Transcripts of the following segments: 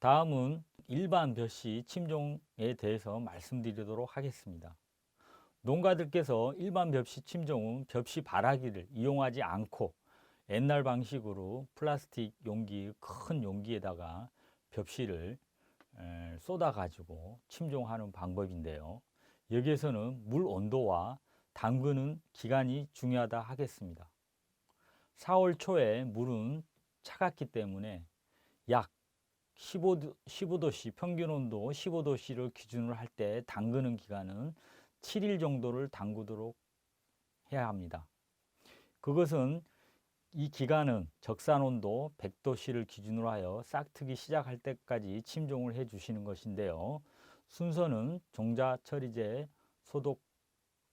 다음은 일반 벼씨 침종에 대해서 말씀드리도록 하겠습니다. 농가들께서 일반 벽시 침종은 벽시 바라기를 이용하지 않고 옛날 방식으로 플라스틱 용기, 큰 용기에다가 벽시를 쏟아 가지고 침종하는 방법인데요. 여기에서는 물 온도와 담그는 기간이 중요하다 하겠습니다. 4월 초에 물은 차갑기 때문에 약 15도씨, 평균 온도 15도씨를 기준으로 할 때 담그는 기간은 7일 정도를 담그도록 해야 합니다. 그것은 이 기간은 적산 온도 100도씨를 기준으로 하여 싹트기 시작할 때까지 침종을 해 주시는 것인데요. 순서는 종자 처리제, 소독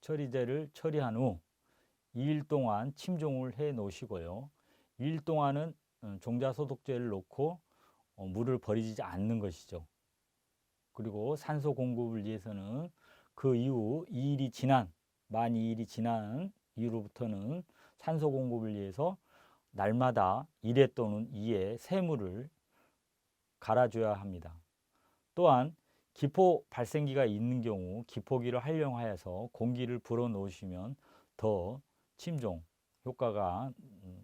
처리제를 처리한 후 2일 동안 침종을 해 놓으시고요. 2일 동안은 종자 소독제를 놓고 물을 버리지 않는 것이죠. 그리고 산소 공급을 위해서는 그 이후 2일이 지난, 만 2일이 지난 이후로부터는 산소 공급을 위해서 날마다 1회 또는 2회 새물을 갈아줘야 합니다. 또한 기포 발생기가 있는 경우 기포기를 활용하여서 공기를 불어 넣으시면 더 침종 효과가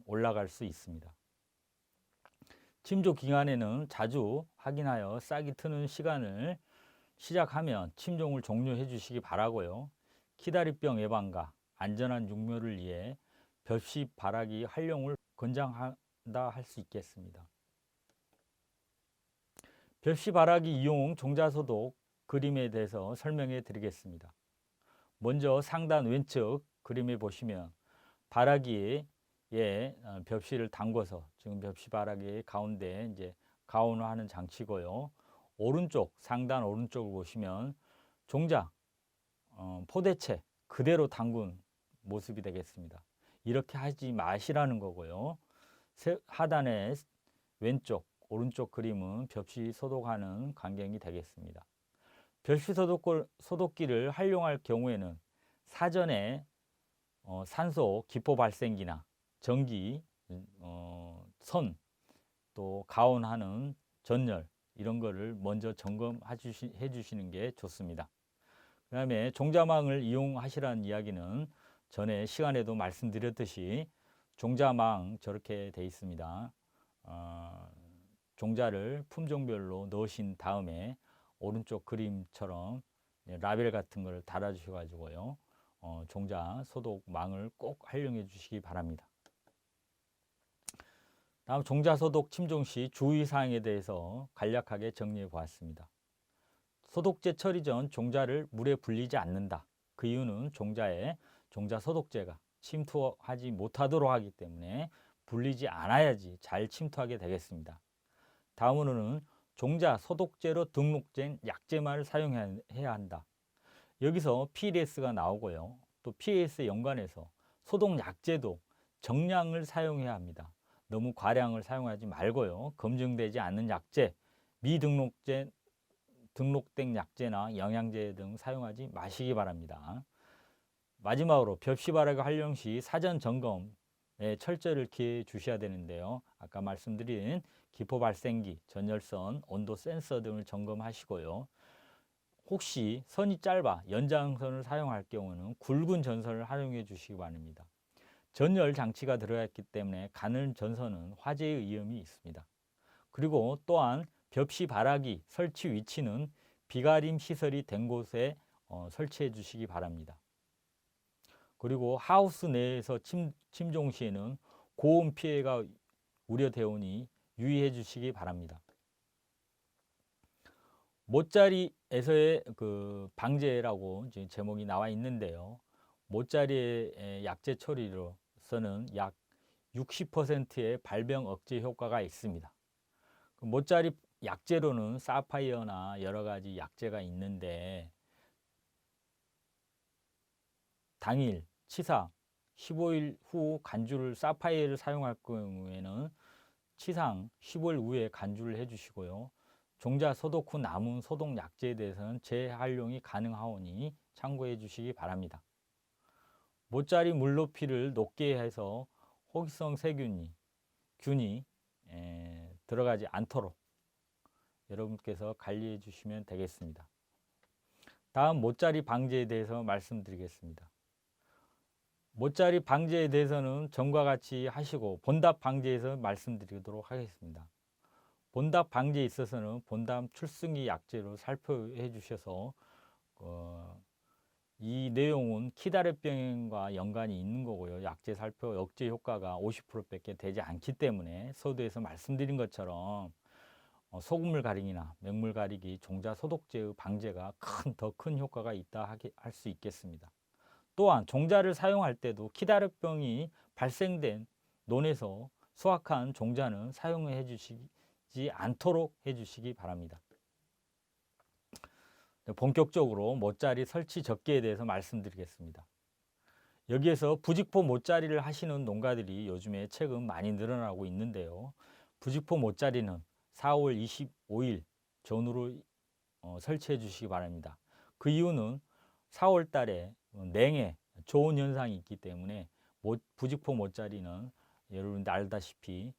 올라갈 수 있습니다. 침종 기간에는 자주 확인하여 싹이 트는 시간을 시작하면 침종을 종료해 주시기 바라고요. 키다리병 예방과 안전한 육묘를 위해 벽시 바라기 활용을 권장한다 할 수 있겠습니다. 벽시 바라기 이용 종자 소독 그림에 대해서 설명해 드리겠습니다. 먼저 상단 왼쪽 그림에 보시면 바라기에 벽시를 담궈서 지금 벽시 바라기 가운데 이제 가온화하는 장치고요. 오른쪽 상단 오른쪽을 보시면 종자 포대채 그대로 담근 모습이 되겠습니다. 이렇게 하지 마시라는 거고요. 하단의 왼쪽 오른쪽 그림은 벽시 소독하는 광경이 되겠습니다. 벽시 소독기를 활용할 경우에는 사전에 산소 기포 발생기나 전기 선 또 가온하는 전열 이런 거를 먼저 점검해 주시는 게 좋습니다. 그 다음에 종자망을 이용하시라는 이야기는 전에 시간에도 말씀드렸듯이 종자망 저렇게 돼 있습니다. 종자를 품종별로 넣으신 다음에 오른쪽 그림처럼 라벨 같은 걸 달아 주셔 가지고요. 종자 소독망을 꼭 활용해 주시기 바랍니다. 다음 종자 소독 침종 시 주의사항에 대해서 간략하게 정리해 보았습니다. 소독제 처리 전 종자를 물에 불리지 않는다. 그 이유는 종자 소독제가 침투하지 못하도록 하기 때문에 불리지 않아야지 잘 침투하게 되겠습니다. 다음으로는 종자 소독제로 등록된 약제만을 사용해야 한다. 여기서 PLS가 나오고요. 또 PLS에 연관해서 소독 약제도 정량을 사용해야 합니다. 너무 과량을 사용하지 말고요. 검증되지 않는 약제, 미등록된 약제나 영양제 등 사용하지 마시기 바랍니다. 마지막으로 벽시 바라기 활용 시 사전 점검에 철저를 기해 주셔야 되는데요. 아까 말씀드린 기포 발생기, 전열선, 온도 센서 등을 점검하시고요. 혹시 선이 짧아 연장선을 사용할 경우는 굵은 전선을 활용해 주시기 바랍니다. 전열 장치가 들어갔기 때문에 가는 전선은 화재의 위험이 있습니다. 그리고 또한 벽시 바라기 설치 위치는 비가림 시설이 된 곳에 설치해 주시기 바랍니다. 그리고 하우스 내에서 침종 시에는 고온 피해가 우려되오니 유의해 주시기 바랍니다. 못자리에서의 그 방제라고 지금 제목이 나와 있는데요. 못자리의 약제 처리로서는 약 60%의 발병 억제 효과가 있습니다. 못자리 약제로는 사파이어나 여러 가지 약제가 있는데 당일 치사 15일 후 간주를 사파이어를 사용할 경우에는 치상 15일 후에 간주를 해주시고요. 종자 소독 후 남은 소독 약제에 대해서는 재활용이 가능하오니 참고해 주시기 바랍니다. 못자리 물높이를 높게 해서 호기성 세균이 들어가지 않도록 여러분께서 관리해 주시면 되겠습니다. 다음 모짜리 방제에 대해서 말씀드리겠습니다. 모짜리 방제에 대해서는 전과 같이 하시고 본답 방제에서 말씀드리도록 하겠습니다. 본답 방제에 있어서는 본답 출승기 약제로 살펴해 주셔서 이 내용은 키다리병과 연관이 있는 거고요. 약제 살포 억제 효과가 50%밖에 되지 않기 때문에 서두에서 말씀드린 것처럼 소금물 가리기나 맹물 가리기, 종자 소독제의 방제가 더 큰 효과가 있다 할 수 있겠습니다. 또한 종자를 사용할 때도 키다리병이 발생된 논에서 수확한 종자는 사용해 주시지 않도록 해 주시기 바랍니다. 본격적으로 모짜리 설치 적기에 대해서 말씀드리겠습니다. 여기에서 부직포 모짜리를 하시는 농가들이 요즘에 최근 많이 늘어나고 있는데요. 부직포 모짜리는 4월 25일 전후로 설치해 주시기 바랍니다. 그 이유는 4월 달에 냉해 좋은 현상이 있기 때문에 부직포 모짜리는 여러분들 알다시피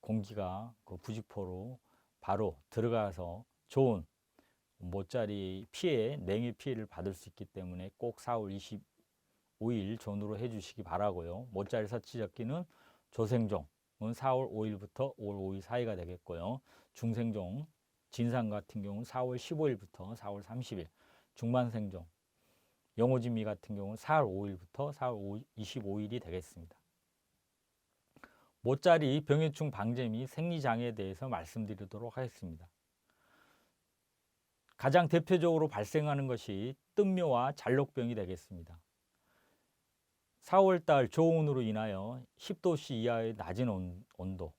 공기가 그 부직포로 바로 들어가서 좋은 모짜리 피해, 냉해 피해를 받을 수 있기 때문에 꼭 4월 25일 전후로 해주시기 바라고요. 모짜리 설치 적기는 조생종은 4월 5일부터 5월 5일 사이가 되겠고요. 중생종, 진상 같은 경우는 4월 15일부터 4월 30일, 중반생종, 영호진미 같은 경우는 4월 5일부터 4월 25일이 되겠습니다. 모짜리 병해충 방제 및 생리장애에 대해서 말씀드리도록 하겠습니다. 가장 대표적으로 발생하는 것이 뜸묘와 잘록병이 되겠습니다. 4월달 저온으로 인하여 10도씨 이하의 낮은 온도,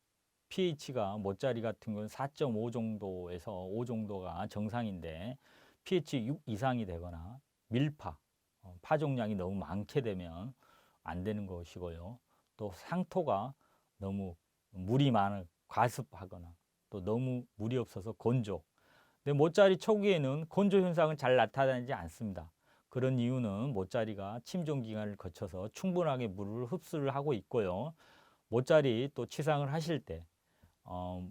pH가 모짜리 같은 건 4.5 정도에서 5 정도가 정상인데 pH 6 이상이 되거나 밀파, 파종량이 너무 많게 되면 안 되는 것이고요. 또 상토가 너무 물이 많아 과습하거나 또 너무 물이 없어서 건조. 근데 모짜리 초기에는 건조 현상은 잘 나타나지 않습니다. 그런 이유는 모짜리가 침종 기간을 거쳐서 충분하게 물을 흡수를 하고 있고요. 모짜리 또 치상을 하실 때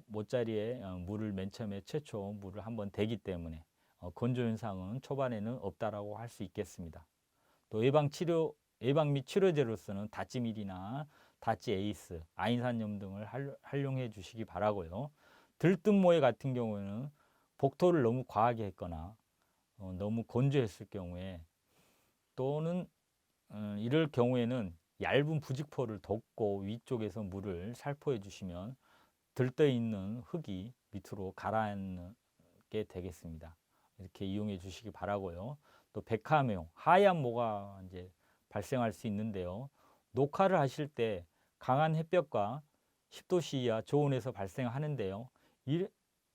모짜리에 물을 맨 처음에 최초 물을 한번 대기 때문에 건조 현상은 초반에는 없다라고 할 수 있겠습니다. 또 예방 및 치료제로서는 다찌밀이나 다찌 에이스, 아인산염 등을 활용해 주시기 바라고요. 들뜬모에 같은 경우에는 복토를 너무 과하게 했거나 너무 건조했을 경우에 또는 이럴 경우에는 얇은 부직포를 덮고 위쪽에서 물을 살포해 주시면 들떠 있는 흙이 밑으로 가라앉게 되겠습니다. 이렇게 이용해 주시기 바라고요. 또 백화묘, 하얀 모가 이제 발생할 수 있는데요. 녹화를 하실 때 강한 햇볕과 10도씨 이하 저온에서 발생하는데요.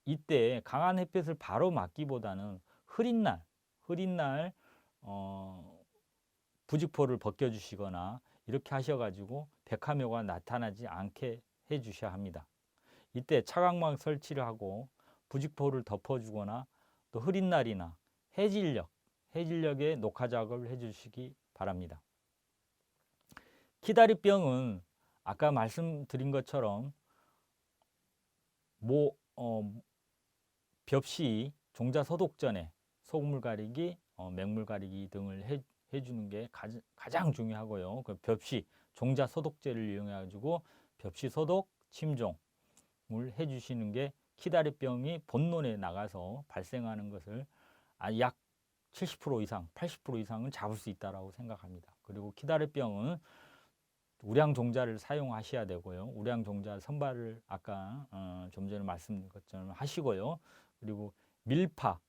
이때 강한 햇볕을 바로 맞기보다는 흐린 날 부직포를 벗겨주시거나 이렇게 하셔가지고 백화묘가 나타나지 않게 해주셔야 합니다. 이때 차광망 설치를 하고 부직포를 덮어주거나 또 흐린 날이나 해질녘에 녹화 작업을 해주시기 바랍니다. 키다리병은 아까 말씀드린 것처럼 벽시 종자 소독 전에 소금물 가리기, 맹물 가리기 등을 해주는 게 가장 중요하고요. 그 벽시 종자 소독제를 이용해 가지고 벽시 소독, 침종을 해주시는 게 키다리병이 본론에 나가서 발생하는 것을 약 70% 이상, 80% 이상은 잡을 수 있다고 생각합니다. 그리고 키다리병은 우량 종자를 사용하셔야 되고요. 우량 종자 선발을 아까 좀 전에 말씀드린 것처럼 하시고요. 그리고 밀파,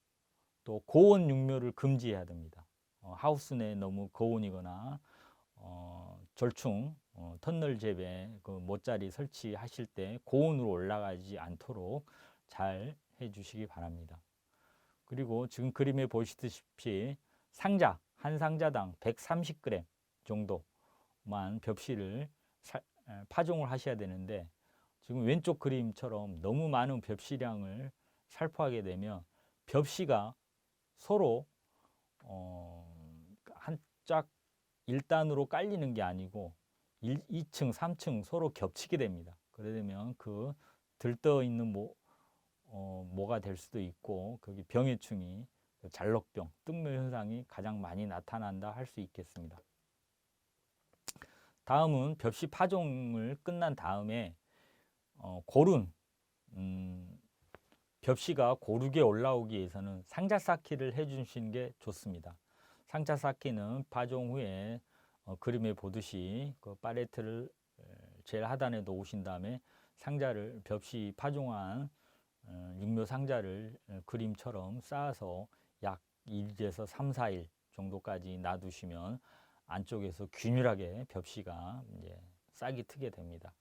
또 고온 육묘를 금지해야 됩니다. 하우스 내에 너무 고온이거나 절충, 터널 재배, 그 모짜리 설치하실 때 고온으로 올라가지 않도록 잘 해주시기 바랍니다. 그리고 지금 그림에 보시다시피 한 상자당 130g 정도만 벽시를 파종을 하셔야 되는데 지금 왼쪽 그림처럼 너무 많은 벽시량을 살포하게 되면 벽시가 서로 한 짝 1단으로 깔리는 게 아니고 2층, 3층 서로 겹치게 됩니다. 그러면 그 들떠 있는 모가 될 수도 있고 거기 병해충이 잘록병, 뜬물 현상이 가장 많이 나타난다 할 수 있겠습니다. 다음은 벽시 파종을 끝난 다음에 고른 벽시가 고르게 올라오기 위해서는 상자 쌓기를 해주시는 게 좋습니다. 상자 쌓기는 파종 후에 그림에 보듯이 그 팔레트를 제일 하단에 놓으신 다음에 상자를 벽시 파종한 육묘 상자를 그림처럼 쌓아서 약 1에서 3, 4일 정도까지 놔두시면 안쪽에서 균일하게 벽시가 이제 싹이 트게 됩니다.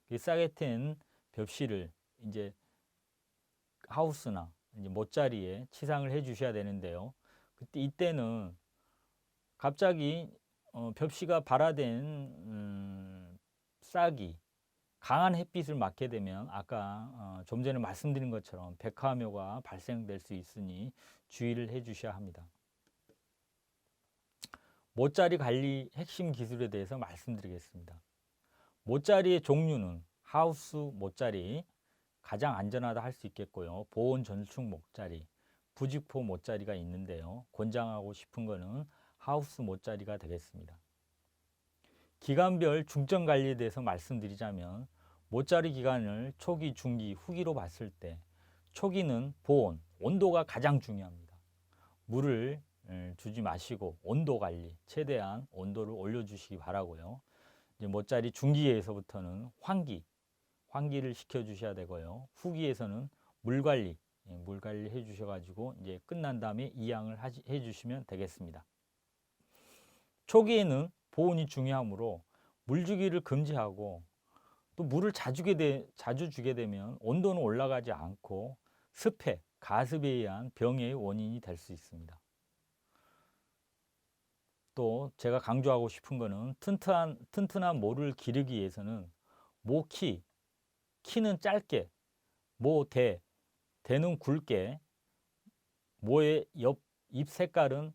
이 싹이 튼 벽시를 이제 하우스나 이제 못자리에 치상을 해 주셔야 되는데요. 이때는 갑자기 벽시가 발화된 싹이 강한 햇빛을 맞게 되면 아까 좀 전에 말씀드린 것처럼 백화암효가 발생될 수 있으니 주의를 해 주셔야 합니다. 못자리 관리 핵심 기술에 대해서 말씀드리겠습니다. 못자리의 종류는 하우스 못자리, 가장 안전하다 할 수 있겠고요. 보온 전축 못자리, 부직포 못자리가 있는데요. 권장하고 싶은 거는 하우스 못자리가 되겠습니다. 기간별 중점 관리에 대해서 말씀드리자면 못자리 기간을 초기, 중기, 후기로 봤을 때 초기는 보온, 온도가 가장 중요합니다. 물을 주지 마시고 온도 관리, 최대한 온도를 올려주시기 바라고요. 이제 못자리 중기에서부터는 환기를 시켜주셔야 되고요. 후기에서는 물 관리 해주셔가지고 이제 끝난 다음에 이양을 해주시면 되겠습니다. 초기에는 보온이 중요하므로 물 주기를 금지하고 또 물을 자주 주게 되면 온도는 올라가지 않고 습해, 가습에 의한 병의 원인이 될 수 있습니다. 또 제가 강조하고 싶은 거는 튼튼한 모를 기르기 위해서는 키는 짧게, 대는 굵게, 모의 옆 잎 색깔은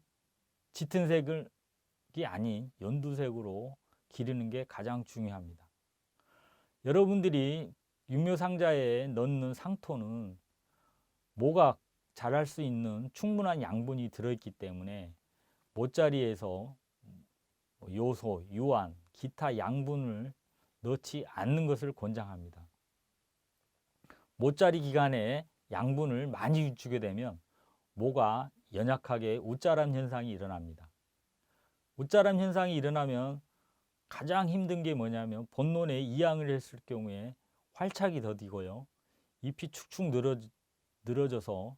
짙은 색이 아닌 연두색으로 기르는 게 가장 중요합니다. 여러분들이 육묘 상자에 넣는 상토는 모가 자랄 수 있는 충분한 양분이 들어있기 때문에 못자리에서 요소, 유황, 기타 양분을 넣지 않는 것을 권장합니다. 못자리 기간에 양분을 많이 주게 되면 모가 연약하게 웃자람 현상이 일어납니다. 웃자람 현상이 일어나면 가장 힘든 게 뭐냐면 본론에 이양을 했을 경우에 활착이 더디고요. 잎이 축축 늘어져서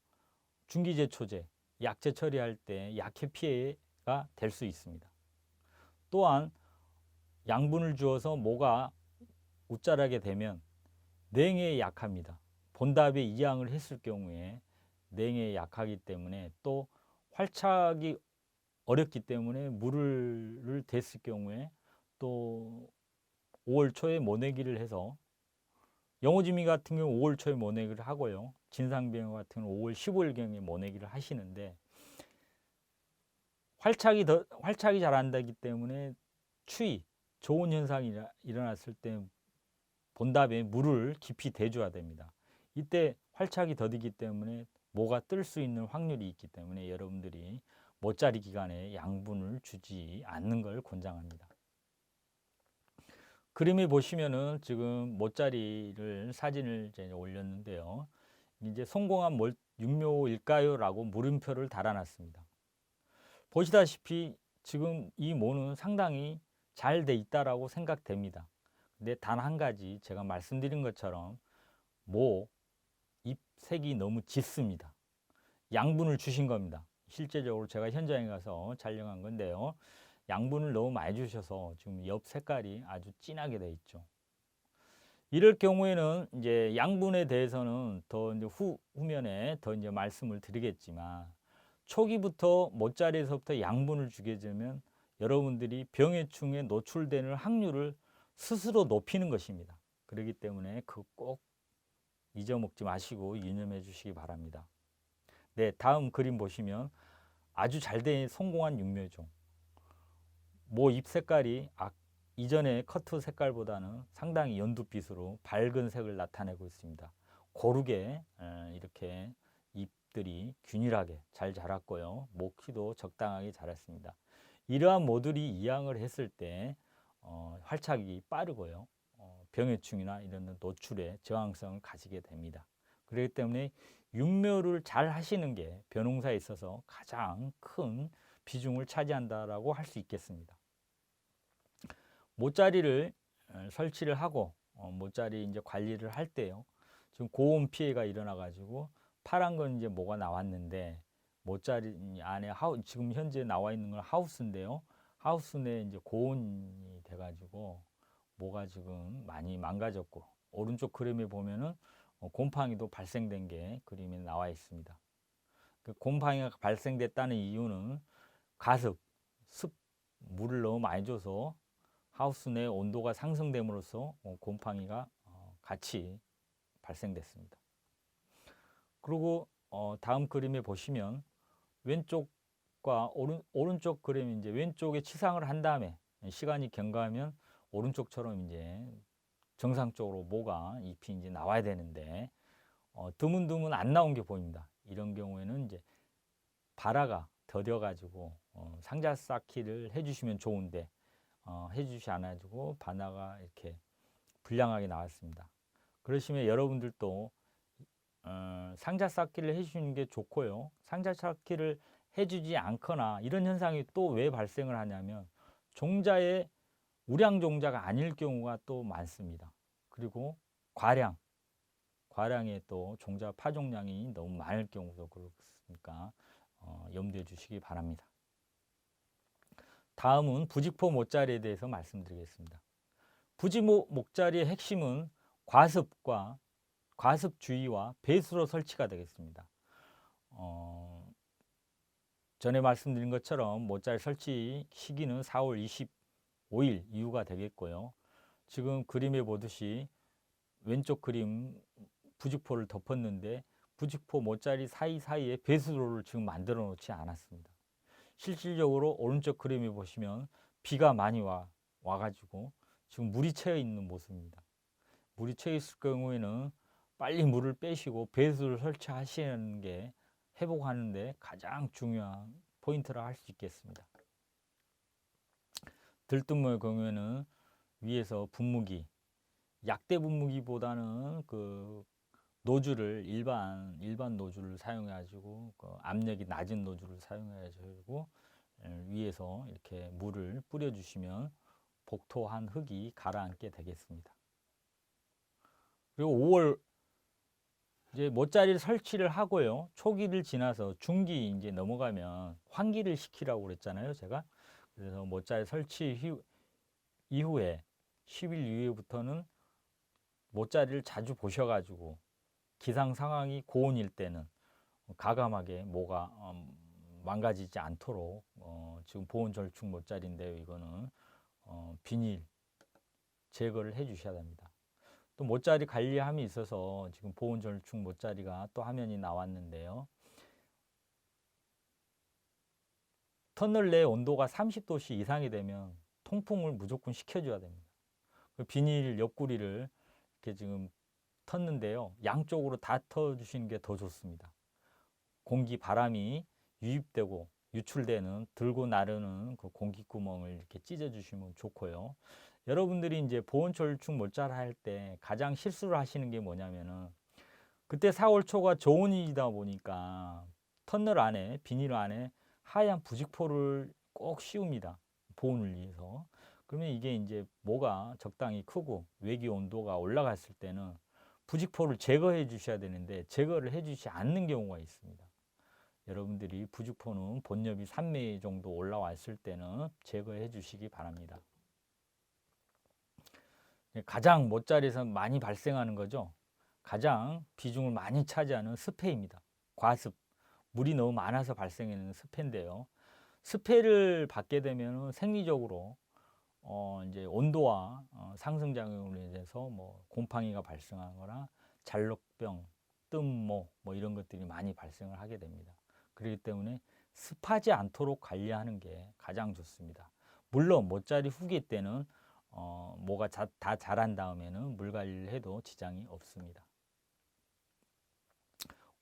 중기제초제, 약제 처리할 때 약해 피해가 될 수 있습니다. 또한 양분을 주어서 모가 웃자라게 되면 냉해에 약합니다. 본답에 이양을 했을 경우에 냉해에 약하기 때문에 또 활착이 어렵기 때문에 물을 댔을 경우에 또 5월 초에 모내기를 해서 영호지미 같은 경우 5월 초에 모내기를 하고요. 진상병 같은 경우 5월 15일경에 모내기를 하시는데 활착이 잘 안 되기 때문에 좋은 현상이 일어났을 때 본답에 물을 깊이 대줘야 됩니다. 이때 활착이 더디기 때문에 모가 뜰 수 있는 확률이 있기 때문에 여러분들이 못자리 기간에 양분을 주지 않는 걸 권장합니다. 그림에 보시면은 지금 못자리를 사진을 이제 올렸는데요. 이제 성공한 육묘일까요? 라고 물음표를 달아놨습니다. 보시다시피 지금 이 모는 상당히 잘 돼 있다라고 생각됩니다. 근데 단 한 가지 제가 말씀드린 것처럼 잎 색이 너무 짙습니다. 양분을 주신 겁니다. 실제적으로 제가 현장에 가서 촬영한 건데요. 양분을 너무 많이 주셔서 지금 옆 색깔이 아주 진하게 돼 있죠. 이럴 경우에는 이제 양분에 대해서는 더 이제 후면에 더 이제 말씀을 드리겠지만 초기부터 못자리에서부터 양분을 주게 되면 여러분들이 병해충에 노출되는 확률을 스스로 높이는 것입니다. 그렇기 때문에 꼭 잊어먹지 마시고 유념해 주시기 바랍니다. 네, 다음 그림 보시면 아주 잘 된 성공한 육묘종. 모 잎 색깔이 이전의 커트 색깔보다는 상당히 연두빛으로 밝은 색을 나타내고 있습니다. 고르게 이렇게 잎들이 균일하게 잘 자랐고요. 모키도 적당하게 자랐습니다. 이러한 모들이 이양을 했을 때 활착이 빠르고요. 병해충이나 이런 노출에 저항성을 가지게 됩니다. 그렇기 때문에 윤묘를 잘 하시는 게 벼농사에 있어서 가장 큰 비중을 차지한다라고 할 수 있겠습니다. 모짜리를 설치를 하고 모짜리 이제 관리를 할 때요. 지금 고온 피해가 일어나 가지고 파란 건 이제 뭐가 나왔는데 모짜리 안에 지금 현재 나와 있는 건 하우스인데요. 하우스 내에 이제 고온이 돼 가지고 뭐가 지금 많이 망가졌고 오른쪽 그림에 보면은 곰팡이도 발생된 게 그림에 나와 있습니다. 그 곰팡이가 발생됐다는 이유는 가습, 습, 물을 너무 많이 줘서 하우스 내 온도가 상승됨으로써 곰팡이가 같이 발생됐습니다. 그리고 다음 그림에 보시면 왼쪽과 오른쪽 그림이 이제 왼쪽에 치상을 한 다음에 시간이 경과하면 오른쪽처럼 이제 정상적으로 모가 잎이 이제 나와야 되는데 드문드문 안 나온 게 보입니다. 이런 경우에는 이제 발화가 더뎌 가지고 상자 쌓기를 해주시면 좋은데 해주시 않아가지고 반화가 이렇게 불량하게 나왔습니다. 그러시면 여러분들도 상자 쌓기를 해주시는 게 좋고요. 상자 쌓기를 해주지 않거나 이런 현상이 또 왜 발생을 하냐면 종자의 우량 종자가 아닐 경우가 또 많습니다. 그리고 과량의 또 종자 파종량이 너무 많을 경우도 그렇으니까 염두해 주시기 바랍니다. 다음은 부직포 모짜리에 대해서 말씀드리겠습니다. 부직포 모짜리의 핵심은 과습주의와 배수로 설치가 되겠습니다. 전에 말씀드린 것처럼 모짜리 설치 시기는 4월 25일 이후가 되겠고요. 지금 그림에 보듯이 왼쪽 그림 부직포를 덮었는데 부직포 모짜리 사이사이에 배수로를 지금 만들어 놓지 않았습니다. 실질적으로 오른쪽 그림에 보시면 비가 많이 와가지고 지금 물이 채여 있는 모습입니다. 물이 채여 있을 경우에는 빨리 물을 빼시고 배수를 설치하시는 게 회복하는데 가장 중요한 포인트라 할 수 있겠습니다. 들뜬물 경우에는 위에서 분무기, 약대 분무기보다는 그 노즐을 일반 노즐을 사용해 가지고 압력이 낮은 노즐을 사용해 가지고 위에서 이렇게 물을 뿌려 주시면 복토한 흙이 가라앉게 되겠습니다. 그리고 5월 이제 모짜리를 설치를 하고요. 초기를 지나서 중기 이제 넘어가면 환기를 시키라고 그랬잖아요, 제가. 그래서 모짜리 설치 이후에 10일 이후부터는 모짜리를 자주 보셔 가지고 기상 상황이 고온일 때는 가감하게 모가 망가지지 않도록 지금 보온 절충 모짜리인데요. 이거는 비닐 제거를 해 주셔야 됩니다. 또 모짜리 관리함이 있어서 지금 보온 절충 모짜리가 또 화면이 나왔는데요. 터널 내 온도가 30도씨 이상이 되면 통풍을 무조건 시켜줘야 됩니다. 비닐 옆구리를 이렇게 지금 텄는데요. 양쪽으로 다 터주시는 게 더 좋습니다. 공기 바람이 유입되고 유출되는 들고 나르는 그 공기구멍을 이렇게 찢어주시면 좋고요. 여러분들이 이제 보온절충 모짜리 할 때 가장 실수를 하시는 게 뭐냐면은 그때 4월 초가 저온이다 보니까 터널 안에 비닐 안에 하얀 부직포를 꼭 씌웁니다. 보온을 위해서. 그러면 이게 이제 모가 적당히 크고 외기 온도가 올라갔을 때는 부직포를 제거해 주셔야 되는데 제거를 해 주지 않는 경우가 있습니다. 여러분들이 부직포는 본엽이 3매 정도 올라왔을 때는 제거해 주시기 바랍니다. 가장 모짜리에서 많이 발생하는 거죠. 가장 비중을 많이 차지하는 습해입니다. 과습, 물이 너무 많아서 발생하는 습해인데요. 습해를 받게 되면 생리적으로 이제 온도와 상승작용으로 인해서 뭐 곰팡이가 발생하거나 잘록병, 뜸모 뭐 이런 것들이 많이 발생을 하게 됩니다. 그렇기 때문에 습하지 않도록 관리하는 게 가장 좋습니다. 물론 모짜리 후기 때는 모가 다 자란 다음에는 물 관리를 해도 지장이 없습니다.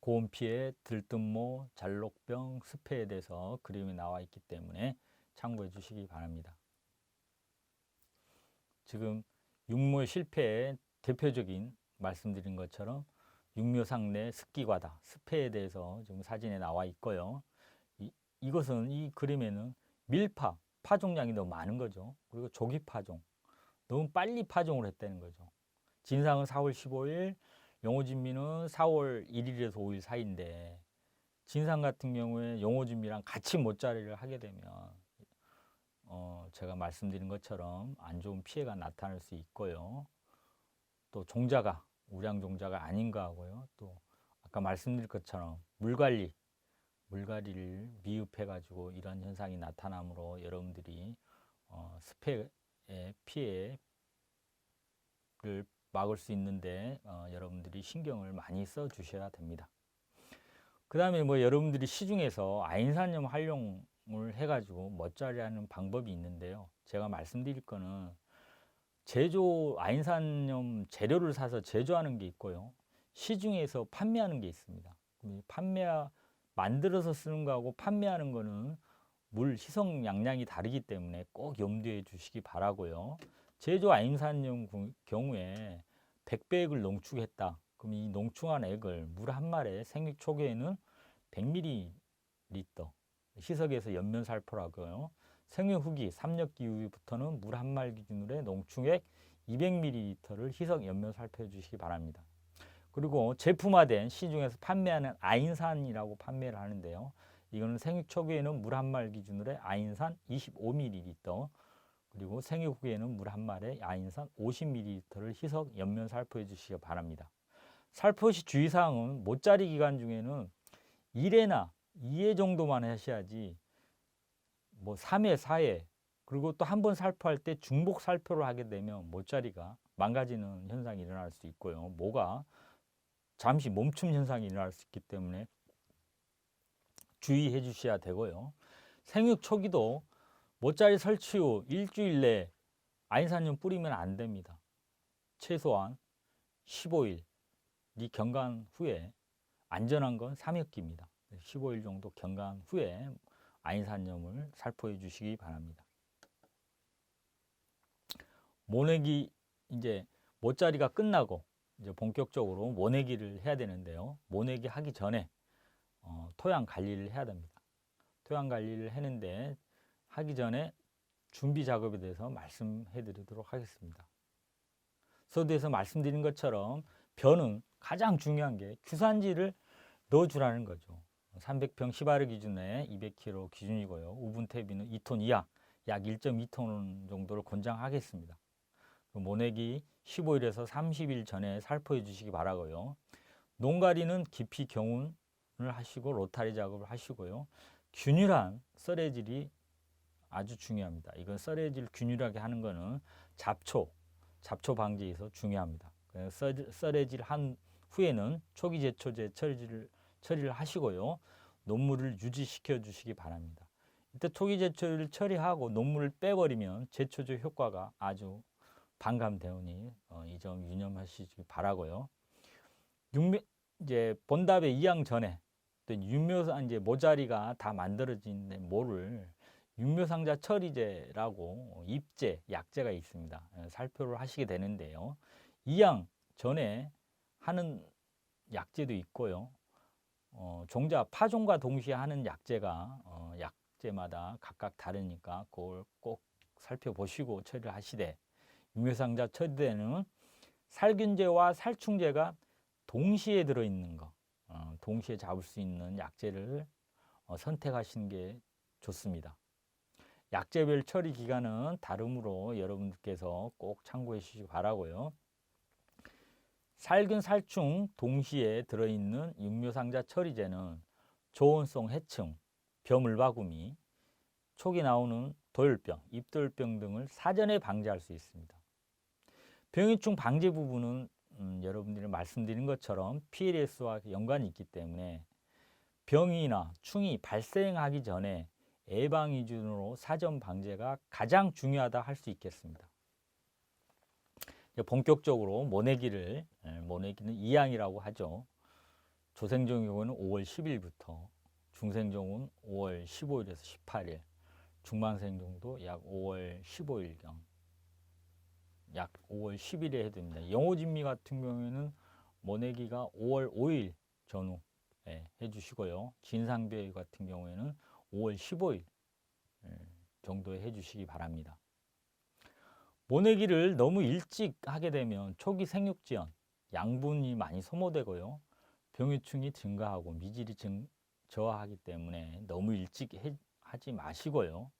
고온 피해, 들뜬모, 잘록병, 습해에 대해서 그림이 나와 있기 때문에 참고해 주시기 바랍니다. 지금 육묘 실패의 대표적인 말씀드린 것처럼 육묘상내 습기과다, 습해에 대해서 지금 사진에 나와 있고요. 이것은 이 그림에는 밀파, 파종량이 너무 많은 거죠. 그리고 조기 파종, 너무 빨리 파종을 했다는 거죠. 진상은 4월 15일, 영호진미는 4월 1일에서 5일 사이인데 진상 같은 경우에 영호진미랑 같이 못자리를 하게 되면 제가 말씀드린 것처럼 안 좋은 피해가 나타날 수 있고요. 또 종자가 우량 종자가 아닌가 하고요. 또 아까 말씀드린 것처럼 물관리를 미흡해 가지고 이런 현상이 나타나므로 여러분들이 습해의 피해를 막을 수 있는데 여러분들이 신경을 많이 써 주셔야 됩니다. 그 다음에 뭐 여러분들이 시중에서 아인산염 활용을 해가지고 멋자리하는 방법이 있는데요. 제가 말씀드릴 거는 아인산염 재료를 사서 제조하는 게 있고요. 시중에서 판매하는 게 있습니다. 만들어서 쓰는 거하고 판매하는 거는 물 희석 양량이 다르기 때문에 꼭 염두해 주시기 바라고요. 제조 아인산염 경우에 100배액을 농축했다. 그럼 이 농축한 액을 물 한 말에 생육 초기에는 100ml 희석해서 연면살포라고요. 생육 후기 3년 이후부터는 물 한 말 기준으로 농축액 200ml를 희석 연면살포해 주시기 바랍니다. 그리고 제품화된 시중에서 판매하는 아인산이라고 판매를 하는데요. 이거는 생육 초기에는 물 한 말 기준으로 아인산 25ml, 그리고 생육 후에는 물 한 말에 아인산 50ml를 희석 연면 살포해 주시기 바랍니다. 살포 시 주의사항은 못자리 기간 중에는 1회나 2회 정도만 하셔야지 뭐 3회, 4회, 그리고 또 한 번 살포할 때 중복 살포를 하게 되면 못자리가 망가지는 현상이 일어날 수 있고요. 모가 잠시 멈춤 현상이 일어날 수 있기 때문에 주의해 주셔야 되고요. 생육 초기도 못자리 설치 후 일주일 내에 아인산염 뿌리면 안 됩니다. 최소한 15일이 경간 후에, 안전한 건 3학기입니다. 15일 정도 경간 후에 아인산염을 살포해 주시기 바랍니다. 모내기, 이제 못자리가 끝나고 이제 본격적으로 모내기를 해야 되는데요. 모내기 하기 전에 토양 관리를 해야 됩니다. 토양 관리를 했는데 하기 전에 준비 작업에 대해서 말씀해 드리도록 하겠습니다. 서두에서 말씀드린 것처럼 벼는 가장 중요한 게 규산지를 넣어주라는 거죠. 300평 10아르 기준에 200kg 기준이고요. 우분태비는 2톤 이하, 약 1.2톤 정도를 권장하겠습니다. 모내기 15일에서 30일 전에 살포해 주시기 바라고요. 농가리는 깊이 경운을 하시고 로타리 작업을 하시고요. 균일한 썰해질이 아주 중요합니다. 이건 썰해질 균일하게 하는 거는 잡초 방지에서 중요합니다. 썰해질 한 후에는 초기 제초제 처리를 하시고요. 논물을 유지시켜 주시기 바랍니다. 이때 초기 제초를 처리하고 논물을 빼버리면 제초제 효과가 아주 반감되오니 이 점 유념하시기 바라고요. 이제 본답에 이양 전에 육묘상 이제 모자리가 다 만들어진 모를 육묘상자 처리제라고 입제, 약제가 있습니다. 살포를 하시게 되는데요. 이양 전에 하는 약제도 있고요. 종자 파종과 동시에 하는 약제가 약제마다 각각 다르니까 그걸 꼭 살펴보시고 처리를 하시되, 육묘상자 처리제는 살균제와 살충제가 동시에 들어있는 거, 동시에 잡을 수 있는 약제를 선택하시는 게 좋습니다. 약제별 처리 기간은 다름으로 여러분들께서 꼭 참고해 주시기 바라고요. 살균, 살충 동시에 들어있는 육묘상자 처리제는 조온성 해충, 벼물바구미, 초기 나오는 도열병, 잎도열병 등을 사전에 방지할 수 있습니다. 병해충 방제 부분은 여러분들이 말씀드린 것처럼 PLS와 연관이 있기 때문에 병이나 충이 발생하기 전에 예방 기준으로 사전 방제가 가장 중요하다 할 수 있겠습니다. 본격적으로 모내기는 이양이라고 하죠. 조생종의 경우는 5월 10일부터, 중생종은 5월 15일에서 18일, 중망생종도 약 5월 15일경, 약 5월 10일에 해야 됩니다. 영호진미 같은 경우에는 모내기가 5월 5일 전후에 해주시고요. 진상배회 같은 경우에는 5월 15일 정도에 해주시기 바랍니다. 모내기를 너무 일찍 하게 되면 초기 생육지연, 양분이 많이 소모되고요. 병해충이 증가하고 미질이 저하하기 때문에 너무 일찍 하지 마시고요.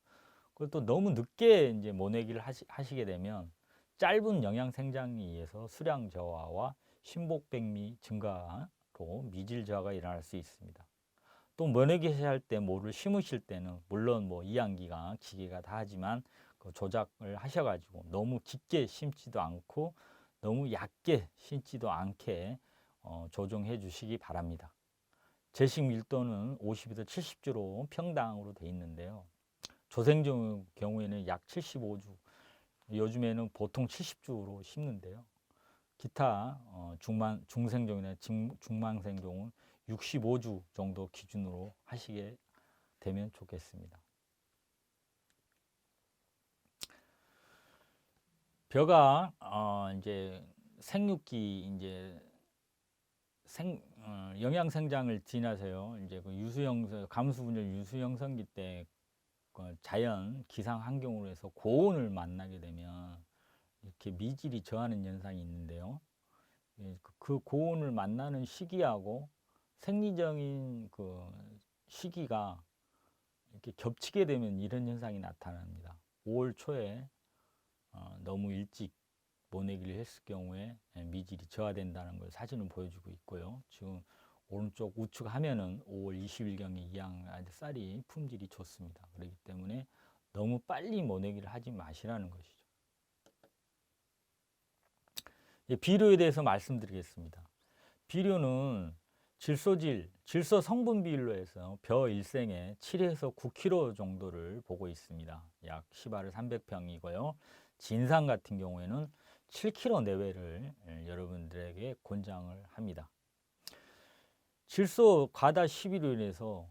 그리고 또 너무 늦게 이제 모내기를 하시게 되면 짧은 영양 생장에 의해서 수량 저하와 신복백미 증가로 미질 저하가 일어날 수 있습니다. 또 모내기 할 때 모를 심으실 때는 물론 뭐 이항기가 기계가 다 하지만 그 조작을 하셔가지고 너무 깊게 심지도 않고 너무 얕게 심지도 않게 조정해 주시기 바랍니다. 제식 밀도는 50에서 70주로 평당으로 되어 있는데요. 조생종 경우에는 약 75주, 요즘에는 보통 70주로 심는데요. 기타 중생종이나 중망생종은 65주 정도 기준으로 하시게 되면 좋겠습니다. 벼가 이제 생육기 이제 영양 생장을 지나서요. 이제 그 유수형 감수분열 유수형성기 때 그 자연 기상 환경으로 해서 고온을 만나게 되면 이렇게 미질이 저하는 현상이 있는데요. 그 고온을 만나는 시기하고 생리적인 그 시기가 이렇게 겹치게 되면 이런 현상이 나타납니다. 5월 초에 너무 일찍 모내기를 했을 경우에 미질이 저하된다는 걸 사진은 보여주고 있고요. 지금 오른쪽 우측 화면은 5월 20일경에 이양 쌀이 품질이 좋습니다. 그렇기 때문에 너무 빨리 모내기를 하지 마시라는 것이죠. 비료에 대해서 말씀드리겠습니다. 비료는 질소 성분 비율로 해서 벼 일생에 7에서 9kg 정도를 보고 있습니다. 약 10알을 300평이고요. 진상 같은 경우에는 7kg 내외를 여러분들에게 권장을 합니다. 질소 과다 시비로 인해서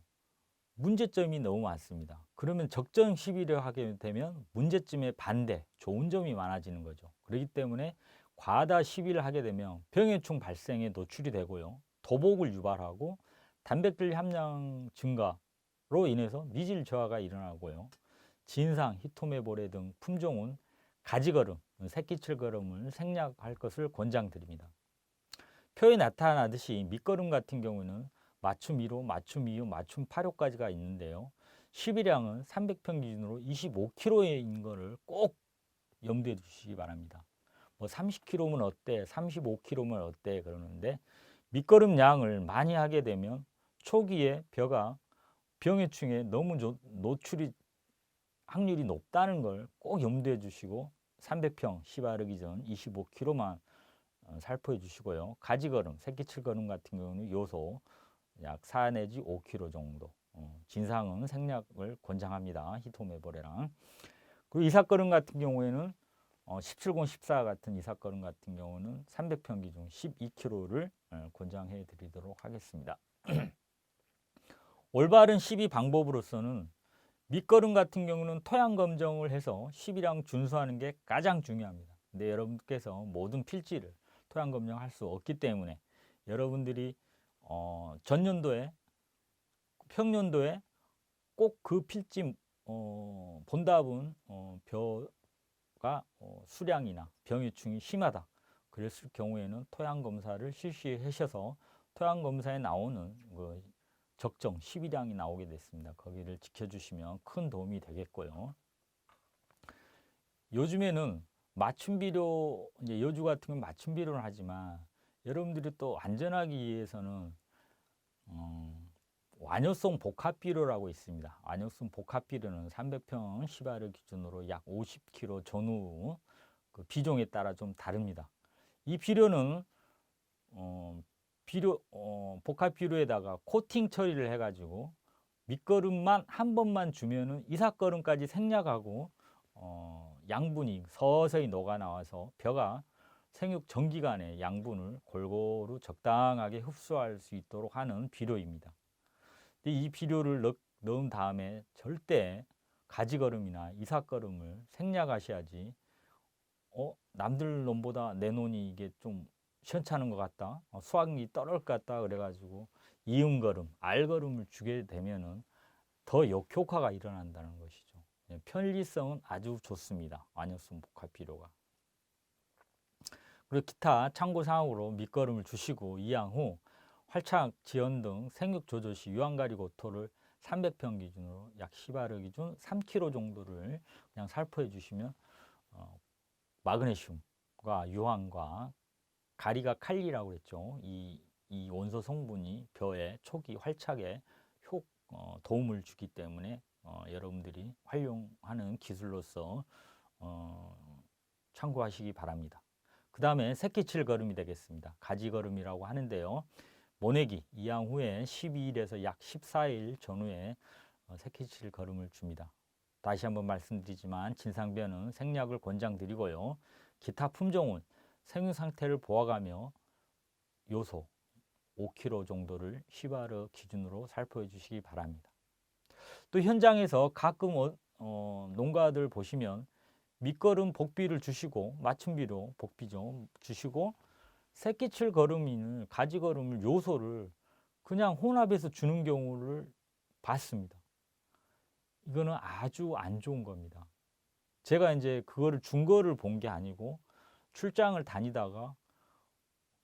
문제점이 너무 많습니다. 그러면 적정 시비를 하게 되면 문제점의 반대, 좋은 점이 많아지는 거죠. 그렇기 때문에 과다 시비를 하게 되면 병해충 발생에 노출이 되고요. 도복을 유발하고 단백질 함량 증가로 인해서 미질 저하가 일어나고요. 진상, 히토메보레 등 품종은 가지걸음, 새끼칠걸음을 생략할 것을 권장드립니다. 표에 나타나듯이 밑거름 같은 경우는 맞춤 1호, 맞춤 2호, 맞춤 8호까지가 있는데요. 시비량은 300평 기준으로 25kg인 것을 꼭 염두에 두시기 바랍니다. 뭐 30kg면 어때, 35kg면 어때 그러는데 밑거름 양을 많이 하게 되면 초기에 벼가 병해충에 너무 노출이 확률이 높다는 걸 꼭 염두에 주시고 300평 시바르기 전 25kg만 살포해 주시고요. 가지걸음, 새끼칠걸음 같은 경우는 요소 약 4 내지 5kg 정도. 진상은 생략을 권장합니다. 히토메보레랑. 그리고 이삭걸음 같은 경우에는 17곤 14 같은 이삭걸음 같은 경우는 300평 기준 12kg를 권장해 드리도록 하겠습니다. 올바른 시비 방법으로서는 밑거름 같은 경우는 토양 검정을 해서 시비량 준수하는 게 가장 중요합니다. 근데 여러분께서 모든 필지를 토양 검정할 수 없기 때문에 여러분들이 전년도에 평년도에 꼭 그 필지 본답은 벼가 수량이나 병해충이 심하다 그랬을 경우에는 토양 검사를 실시하셔서 토양 검사에 나오는 그 적정 시비량이 나오게 됐습니다. 거기를 지켜주시면 큰 도움이 되겠고요. 요즘에는 맞춤 비료, 이제 여주 같은 건 맞춤 비료를 하지만 여러분들이 또 안전하기 위해서는 완효성 복합 비료라고 있습니다. 완효성 복합 비료는 300평 시바를 기준으로 약 50kg 전후 그 비종에 따라 좀 다릅니다. 이 비료는 복합 비료에다가 코팅 처리를 해가지고 밑거름만 한 번만 주면은 이삭거름까지 생략하고 양분이 서서히 녹아 나와서 벼가 생육 전기간의 양분을 골고루 적당하게 흡수할 수 있도록 하는 비료입니다. 이 비료를 넣은 다음에 절대 가지거름이나 이삭거름을 생략하셔야지 남들 놈보다 내 논이 이게 좀 시원찮은 것 같다, 수확이 떨어질 것 같다 그래가지고 이음거름, 알거름을 주게 되면은 더 역효과가 일어난다는 것이죠. 편리성은 아주 좋습니다. 완효성 복합 비료가. 그리고 기타 참고사항으로 밑거름을 주시고 이양 후 활착, 지연 등 생육 조절 시 유황가리 고토를 300평 기준으로 약 10아르 기준 3kg 정도를 그냥 살포해 주시면 마그네슘과 유황과 가리가 칼리라고 그랬죠. 이 원소 성분이 벼의 초기 활착에 도움을 주기 때문에 여러분들이 활용하는 기술로서 참고하시기 바랍니다. 그 다음에 새끼칠 거름이 되겠습니다. 가지 거름이라고 하는데요. 모내기 이양 후에 12일에서 약 14일 전후에 새끼칠 거름을 줍니다. 다시 한번 말씀드리지만 진상변은 생략을 권장드리고요. 기타 품종은 생육 상태를 보아가며 요소 5kg 정도를 10아르 기준으로 살포해 주시기 바랍니다. 또 현장에서 가끔 농가들 보시면 밑거름 복비를 주시고 맞춤비로 복비죠 주시고 새끼칠 거름을 가지 거름을 요소를 그냥 혼합해서 주는 경우를 봤습니다. 이거는 아주 안 좋은 겁니다. 제가 이제 그거를 준 거를 본 게 아니고 출장을 다니다가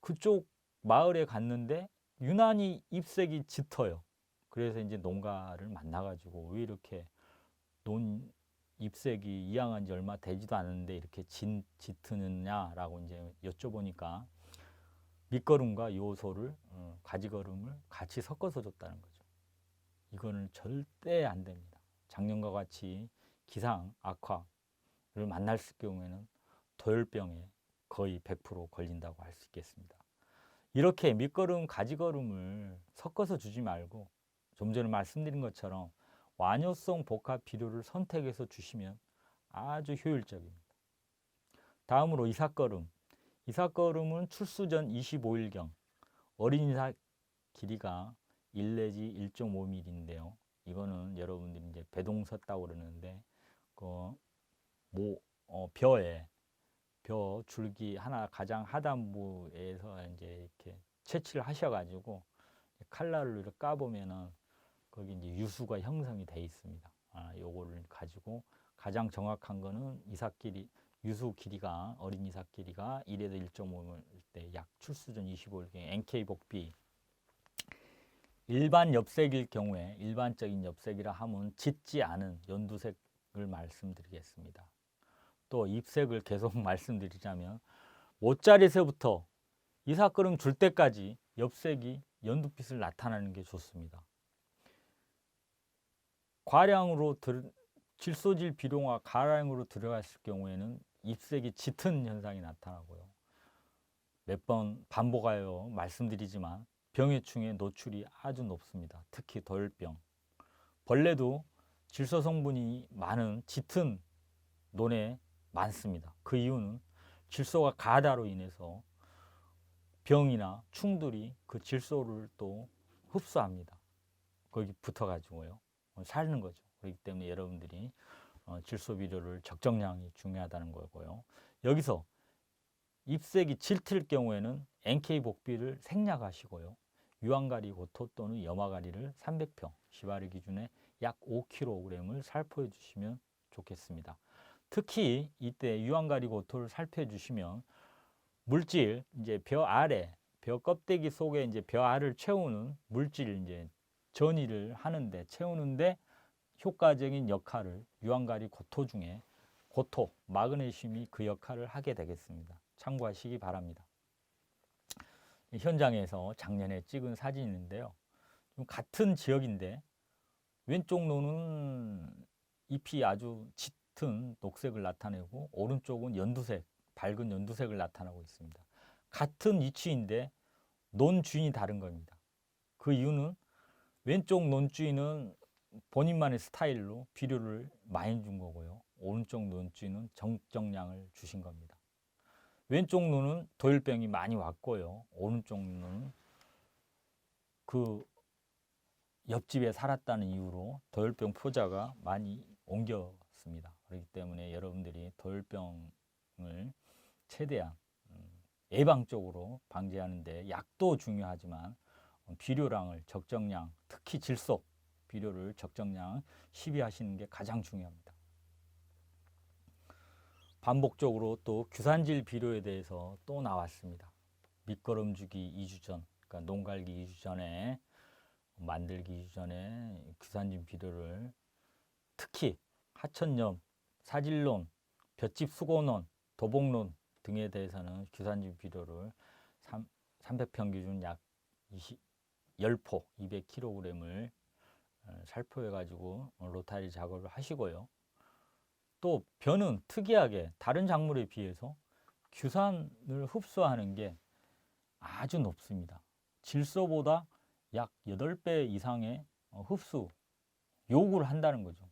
그쪽 마을에 갔는데 유난히 잎색이 짙어요. 그래서 이제 농가를 만나가지고 왜 이렇게 잎색이 이양한 지 얼마 되지도 않았는데 이렇게 짙으냐라고 이제 여쭤보니까 밑거름과 요소를 가지거름을 같이 섞어서 줬다는 거죠. 이거는 절대 안 됩니다. 작년과 같이 기상 악화를 만날 경우에는 도열병에 거의 100% 걸린다고 할 수 있겠습니다. 이렇게 밑거름, 가지거름을 섞어서 주지 말고 좀 전에 말씀드린 것처럼 완효성 복합 비료를 선택해서 주시면 아주 효율적입니다. 다음으로 이삭거름. 이삭거름은 출수 전 25일경 어린 이삭 길이가 1 내지 1.5mm인데요. 이거는 여러분들이 이제 배동 섰다고 그러는데 벼에 벼 줄기 하나 가장 하단부에서 이제 이렇게 채취를 하셔가지고 칼날로 이렇게 까보면은 거기 이제 유수가 형성이 돼 있습니다. 요거를 가지고 가장 정확한 거는 이삭 길이 유수 길이가 어린 이삭 길이가 1에서 1.5일 때 약 출수 전 25일경 NK 복비. 일반 엽색일 경우에 일반적인 엽색이라 하면 짙지 않은 연두색을 말씀드리겠습니다. 또 잎색을 계속 말씀드리자면 모짜리에서부터 이삭거름 줄 때까지 엽색이 연두빛을 나타나는 게 좋습니다. 과량으로 질소질 비료가 과량으로 들어갔을 경우에는 잎색이 짙은 현상이 나타나고요. 몇 번 반복하여 말씀드리지만 병해충의 노출이 아주 높습니다. 특히 도열병. 벌레도 질소 성분이 많은 짙은 논에 많습니다. 그 이유는 질소가 가다로 인해서 병이나 충들이 그 질소를 또 흡수합니다. 거기 붙어가지고요. 사는 거죠. 그렇기 때문에 여러분들이 질소 비료를 적정량이 중요하다는 거고요. 여기서 잎색이 짙을 경우에는 NK 복비를 생략하시고요. 유황가리 고토 또는 염화가리를 300평 10아르 기준에 약 5kg을 살포해 주시면 좋겠습니다. 특히 이때 유황가리 고토를 살포해 주시면 물질 이제 벼 아래 벼 껍데기 속에 이제 벼 알을 채우는 물질 이제 전이를 하는데 채우는데 효과적인 역할을 유황가리 고토 중에 고토 마그네슘이 그 역할을 하게 되겠습니다. 참고하시기 바랍니다. 현장에서 작년에 찍은 사진인데요. 좀 같은 지역인데 왼쪽 논은 잎이 아주 짙은 녹색을 나타내고 오른쪽은 연두색, 밝은 연두색을 나타내고 있습니다. 같은 위치인데 논 주인이 다른 겁니다. 그 이유는 왼쪽 논 주인은 본인만의 스타일로 비료를 많이 준 거고요. 오른쪽 논 주인은 정적량을 주신 겁니다. 왼쪽 눈은 도열병이 많이 왔고요. 오른쪽 눈은 그 옆집에 살았다는 이유로 도열병 포자가 많이 옮겼습니다. 그렇기 때문에 여러분들이 도열병을 최대한 예방적으로 방지하는데 약도 중요하지만 비료량을 적정량, 특히 질소 비료를 적정량 시비하시는 게 가장 중요합니다. 반복적으로 또 규산질 비료에 대해서 또 나왔습니다. 밑거름주기 2주 전, 그러니까 농갈기 2주 전에 만들기 2주 전에 규산질 비료를 특히 하천염, 사질론, 볏짚 수고론, 도복론 등에 대해서는 규산질 비료를 300평 기준 약 10포 200kg을 살포해 가지고 로타리 작업을 하시고요. 또 벼는 특이하게 다른 작물에 비해서 규산을 흡수하는 게 아주 높습니다. 질소보다 약 8배 이상의 흡수 요구를 한다는 거죠.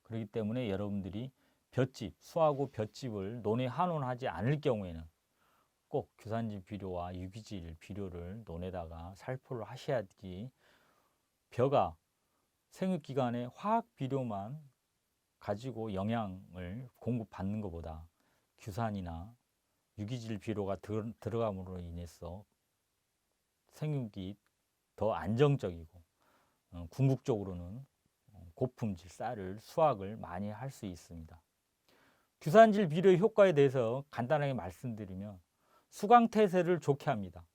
그렇기 때문에 여러분들이 볏짚, 수하고 볏짚을 논에 한원하지 않을 경우에는 꼭 규산질 비료와 유기질 비료를 논에다가 살포를 하셔야지 벼가 생육기간에 화학 비료만 가지고 영양을 공급받는 것보다 규산이나 유기질 비료가 들어감으로 인해서 생육이 더 안정적이고 궁극적으로는 고품질 쌀을 수확을 많이 할 수 있습니다. 규산질 비료의 효과에 대해서 간단하게 말씀드리면 수광태세를 좋게 합니다.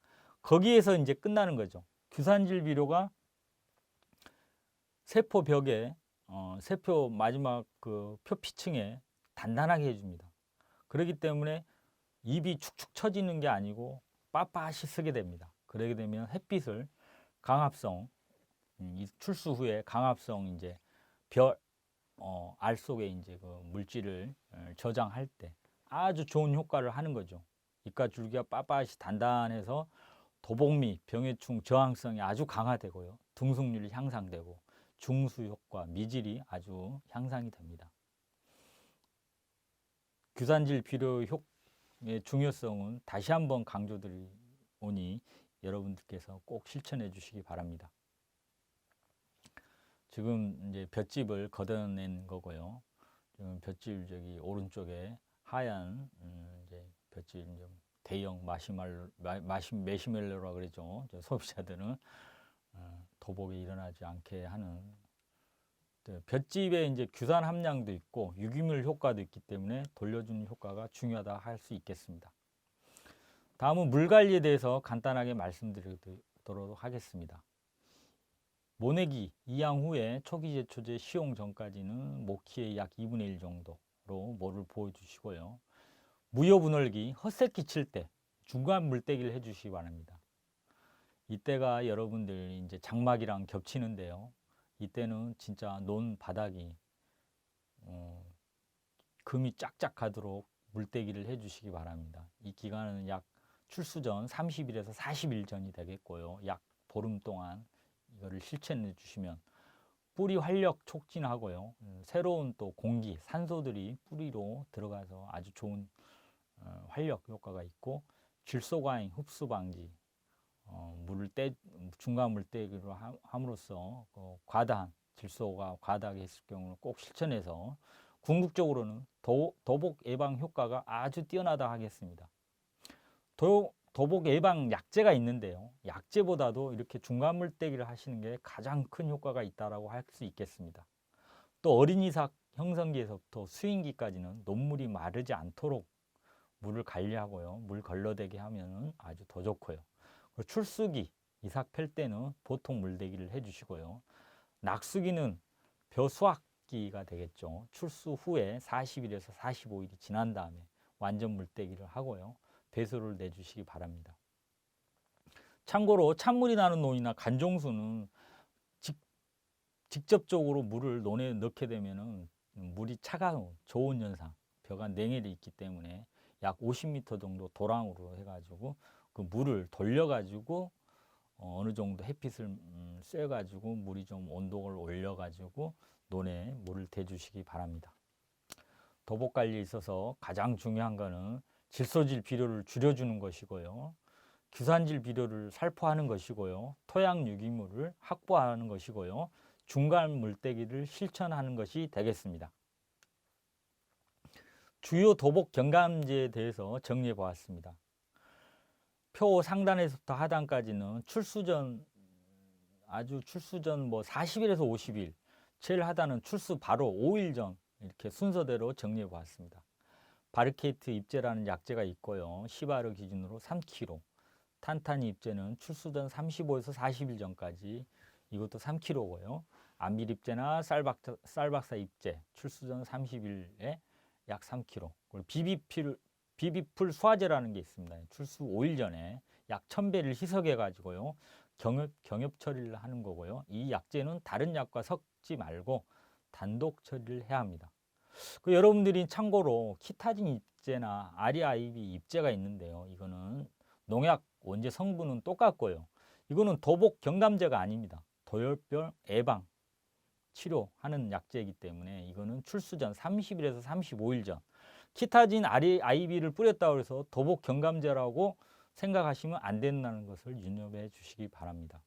거기에서 이제 끝나는 거죠. 규산질 비료가 세포 벽에 세포 마지막 그 표피층에 단단하게 해줍니다. 그렇기 때문에 잎이 축축 처지는 게 아니고 빳빳이 쓰게 됩니다. 그러게 되면 햇빛을 강압성 출수 후에 강압성 이제 알 속에 이제 그 물질을 저장할 때 아주 좋은 효과를 하는 거죠. 잎과 줄기가 빳빳이 단단해서 도복미, 병해충 저항성이 아주 강화되고요. 등승률이 향상되고 중수 효과, 미질이 아주 향상이 됩니다. 규산질 비료의 중요성은 다시 한번 강조드리오니 여러분들께서 꼭 실천해 주시기 바랍니다. 지금 이제 볏짚을 걷어낸 거고요. 지금 볏짚 저기 오른쪽에 하얀 이제 볏짚 좀 대형 마시멜로라 그러죠. 소비자들은 도복이 일어나지 않게 하는 볏짚에 이제 규산 함량도 있고 유기물 효과도 있기 때문에 돌려주는 효과가 중요하다 할 수 있겠습니다. 다음은 물 관리에 대해서 간단하게 말씀드리도록 하겠습니다. 모내기 2양 후에 초기 제초제 시용 전까지는 모키의 약 2분의 1 정도로 물을 부어주시고요. 무효분월기 헛새끼 칠 때 중간 물떼기를 해주시기 바랍니다. 이때가 여러분들 이제 장막이랑 겹치는데요. 이때는 진짜 논 바닥이 금이 쫙쫙하도록 물떼기를 해주시기 바랍니다. 이 기간은 약 출수 전 30일에서 40일 전이 되겠고요. 약 보름 동안 이거를 실천해 주시면 뿌리 활력 촉진하고요. 새로운 또 공기, 산소들이 뿌리로 들어가서 아주 좋은 활력 효과가 있고 질소 과잉 흡수 방지, 중간 물떼기로 함으로써 과다한 질소가 과다하게 했을 경우는 꼭 실천해서 궁극적으로는 도복 예방 효과가 아주 뛰어나다 하겠습니다. 도복 예방 약제가 있는데요. 약제보다도 이렇게 중간 물떼기를 하시는 게 가장 큰 효과가 있다고 할 수 있겠습니다. 또 어린이삭 형성기에서부터 수인기까지는 논물이 마르지 않도록 물을 관리하고요. 물 걸러대게 하면 아주 더 좋고요. 출수기 이삭 펼 때는 보통 물대기를 해주시고요. 낙수기는 벼 수확기가 되겠죠. 출수 후에 40일에서 45일이 지난 다음에 완전 물대기를 하고요. 배수를 내주시기 바랍니다. 참고로 찬물이 나는 논이나 간종수는 직접적으로 물을 논에 넣게 되면 물이 차가운 좋은 현상, 벼가 냉해를 있기 때문에 약 50m 정도 도랑으로 해가지고 그 물을 돌려가지고 어느 정도 햇빛을 쐬가지고 물이 좀 온도를 올려가지고 논에 물을 대주시기 바랍니다. 도복 관리에 있어서 가장 중요한 거는 질소질 비료를 줄여주는 것이고요. 규산질 비료를 살포하는 것이고요. 토양 유기물을 확보하는 것이고요. 중간 물때기를 실천하는 것이 되겠습니다. 주요 도복 경감제에 대해서 정리해 보았습니다. 표 상단에서부터 하단까지는 출수 전 뭐 40일에서 50일, 제일 하단은 출수 바로 5일 전, 이렇게 순서대로 정리해 보았습니다. 바르케이트 입제라는 약제가 있고요. 시바르 기준으로 3kg, 탄탄이 입제는 출수 전 35에서 40일 전까지, 이것도 3kg고요. 암밀 입제나 쌀박사 입제, 출수 전 30일에 약 3kg. 그리고 비비풀 수화제라는 게 있습니다. 출수 5일 전에 약 1000배를 희석해 가지고요. 경협 처리를 하는 거고요. 이 약제는 다른 약과 섞지 말고 단독 처리를 해야 합니다. 여러분들이 참고로 키타진 입제나 아리아이비 입제가 있는데요. 이거는 농약 원재 성분은 똑같고요. 이거는 도복 경감제가 아닙니다. 도열병 예방 치료하는 약제이기 때문에 이거는 출수 전 30일에서 35일 전, 키타진 아이비를 뿌렸다고 해서 도복 경감제라고 생각하시면 안 된다는 것을 유념해 주시기 바랍니다.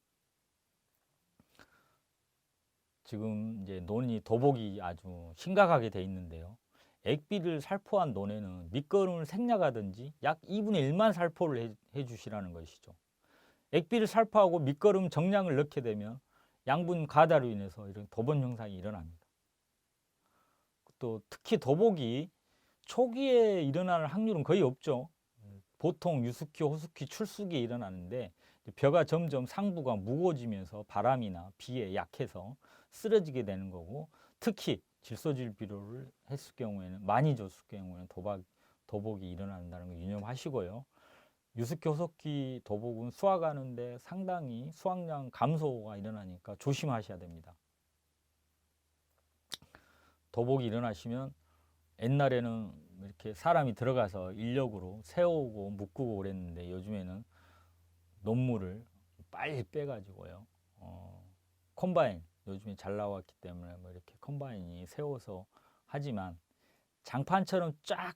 지금 이제 논이 도복이 아주 심각하게 돼 있는데요. 액비를 살포한 논에는 밑거름을 생략하든지 약 2분의 1만 살포를 해 주시라는 것이죠. 액비를 살포하고 밑거름 정량을 넣게 되면 양분 과다로 인해서 이런 도번 현상이 일어납니다. 또 특히 도복이 초기에 일어나는 확률은 거의 없죠. 보통 유숙기, 호숙기, 출숙이 일어나는데 벼가 점점 상부가 무거워지면서 바람이나 비에 약해서 쓰러지게 되는 거고, 특히 질소질 비료를 했을 경우에는, 많이 줬을 경우에는 도복이 일어난다는 걸 유념하시고요. 유숙기, 호숙기 도복은 수확하는데 상당히 수확량 감소가 일어나니까 조심하셔야 됩니다. 도복이 일어나시면 옛날에는 이렇게 사람이 들어가서 인력으로 세우고 묶고 그랬는데 요즘에는 논물을 빨리 빼가지고요. 컴바인 요즘에 잘 나왔기 때문에 뭐 이렇게 컴바인이 세워서 하지만 장판처럼 쫙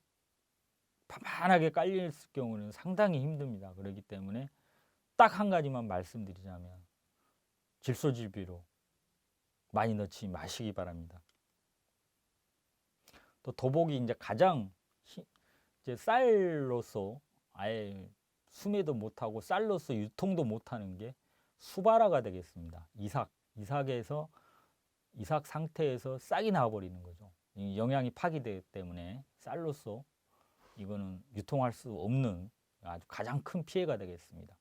판판하게 깔렸을 경우는 상당히 힘듭니다. 그렇기 때문에 딱 한 가지만 말씀드리자면 질소질비료 많이 넣지 마시기 바랍니다. 또 도복이 이제 가장 이제 쌀로서 아예 수매도 못하고 쌀로서 유통도 못하는 게 수바라가 되겠습니다. 이삭 상태에서 싹이 나와버리는 거죠. 이 영양이 파괴되기 때문에 쌀로서 이거는 유통할 수 없는 아주 가장 큰 피해가 되겠습니다.